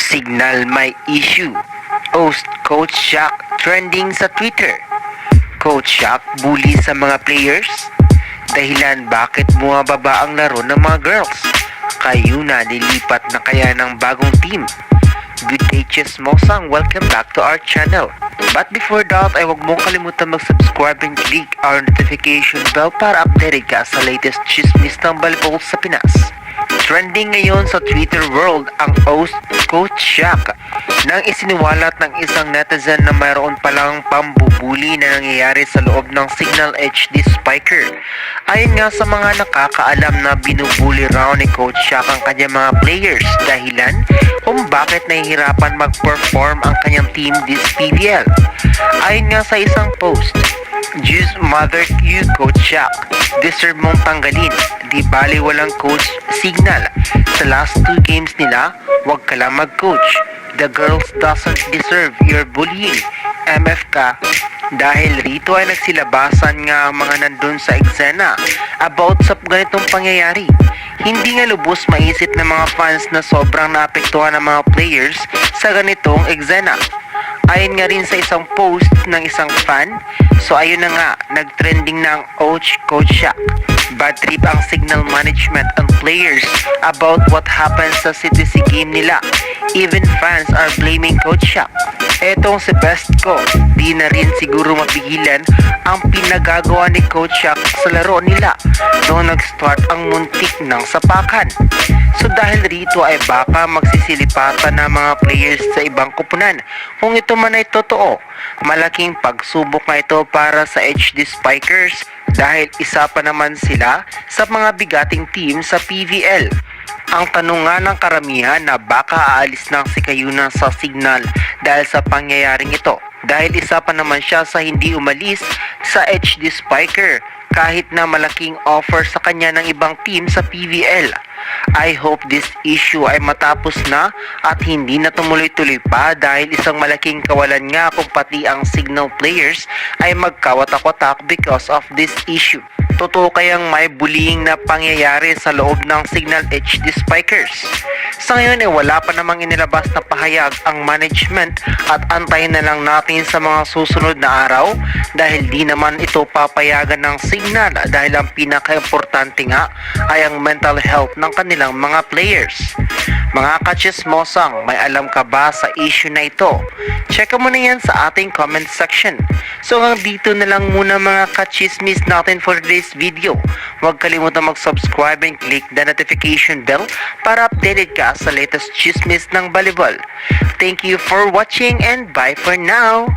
Signal may issue. Host Coach Shaq trending sa Twitter. Coach Shaq bully sa mga players. Dahilan bakit bumababa ang laro ng mga girls. Kayo na nilipat na kaya ng bagong team. Good day, Chismosang. Welcome back to our channel. But before that, ay huwag mong kalimutan mag-subscribe and click our notification bell para updated ka sa latest chismis ng volleyball sa Pinas. Trending ngayon sa Twitter world ang host Coach Shaq nang isiniwalat ng isang netizen na mayroon palang pambubuli na nangyayari sa loob ng Signal HD Spiker. Ayon nga sa mga nakakaalam na binubuli raw ni Coach Shaq ang kanyang mga players dahilan kung bakit nahihirapan mag-perform ang kanyang team this PBL. Ayon nga sa isang post, "Just mother you, Coach Shaq. Deserve mong tanggalin. Di bali walang coach Signal. Sa last 2 games nila, wag ka lang mag-coach. The girls doesn't deserve your bullying. MF ka." Dahil rito ay nagsilabasan nga ang mga nandun sa eksena about sa ganitong pangyayari. Hindi nga lubos maisip ng mga fans na sobrang naapektuhan ng mga players sa ganitong eksena. Ayon nga rin sa isang post ng isang fan, so ayun na nga, nagtrending na ang Coach Shaq. Bad trip ang Signal management and players about what happened sa CTC game nila. Even fans are blaming Coach Shaq. Etong si Best ko, di na rin siguro mapigilan ang pinagagawa ni Coach Shaq sa laro nila noong nag-start ang muntik ng sapakan. So dahil rito ay baka magsisilipatan ng mga players sa ibang kupunan. Kung ito man ay totoo, malaking pagsubok na ito para sa HD Spikers dahil isa pa naman sila sa mga bigating team sa PVL. Ang tanong nga ng karamihan na baka aalis ng si Kayuna sa Signal dahil sa pangyayaring ito. Dahil isa pa naman siya sa hindi umalis sa HD Spiker kahit na malaking offer sa kanya ng ibang team sa PVL. I hope this issue ay matapos na at hindi na tumuloy-tuloy pa dahil isang malaking kawalan nga kung pati ang Signal players ay magkawatak-watak because of this issue. Totoo kayang may bullying na pangyayari sa loob ng Signal HD Spikers? Sa ngayon ay wala pa namang inilabas na pahayag ang management at antayin na lang natin sa mga susunod na araw dahil di naman ito papayagan ng Signal dahil ang pinaka-importante nga ay ang mental health ng kanilang mga players. Mga kachismosang, may alam ka ba sa issue na ito? Check mo na yan sa ating comment section. So hanggang dito na lang muna mga kachismis natin for this video. Huwag kalimutan mag-subscribe and click the notification bell para updated ka sa latest chismis ng volleyball. Thank you for watching and bye for now!